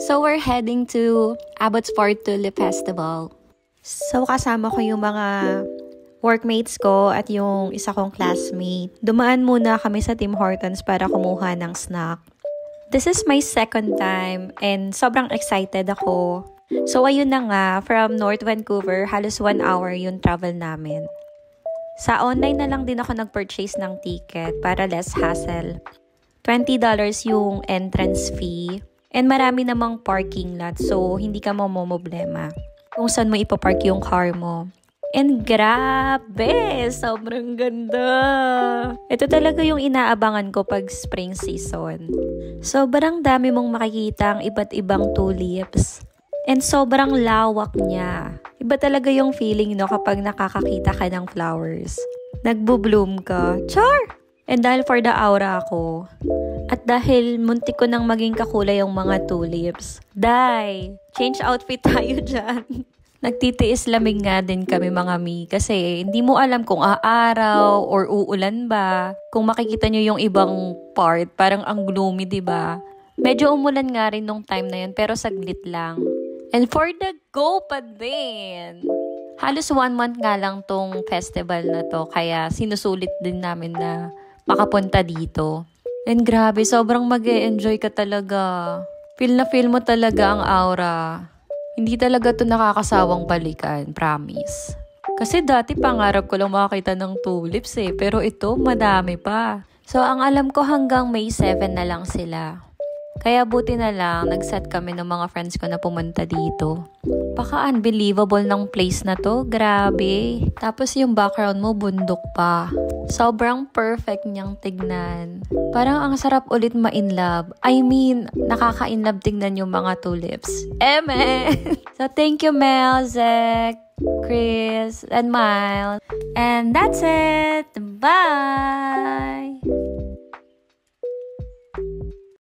So we're heading to Abbotsford Tulip Festival. So kasama ko yung mga workmates ko at yung isa kong classmate. Dumaan muna kami sa Tim Hortons para kumuha ng snack. This is my second time and sobrang excited ako. So ayun na nga, from North Vancouver, halos 1 hour yung travel namin. Sa online na lang din ako nag-purchase ng ticket para less hassle. $20 yung entrance fee. And marami namang parking lot, so hindi ka mamomblema kung saan mo ipapark yung car mo. And grabe! Sobrang ganda! Ito talaga yung inaabangan ko pag spring season. Sobrang dami mong makikita ang iba't ibang tulips. And sobrang lawak niya. Iba talaga yung feeling, no, kapag nakakakita ka ng flowers. Nagbo-bloom ka. Char! And dahil for the aura ako, at dahil muntik ko nang maging kakulay yung mga tulips, change outfit tayo dyan. Nagtitiis lamig nga din kami mga mi kasi hindi mo alam kung aaraw or uulan ba. Kung makikita nyo yung ibang part, parang ang gloomy, diba? Medyo umulan nga rin nung time na yun pero saglit lang. And for the go pa din. Halos 1 month nga lang tong festival na to kaya sinusulit din namin na makapunta dito. And grabe, sobrang mag-e-enjoy ka talaga. Feel na feel mo talaga ang aura. Hindi talaga to nakakasawang balikan, promise. Kasi dati pangarap ko lang makakita ng tulips pero ito madami pa. So ang alam ko hanggang May 7 na lang sila. Kaya buti na lang, nag-set kami ng mga friends ko na pumunta dito. Paka-unbelievable ng place na to, grabe. Tapos yung background mo, bundok pa. Sobrang perfect niyang tignan. Parang ang sarap ulit ma-inlove. I mean, nakaka-inlove tignan yung mga tulips. So thank you Mel, Zach, Chris, and Miles. And that's it. Bye!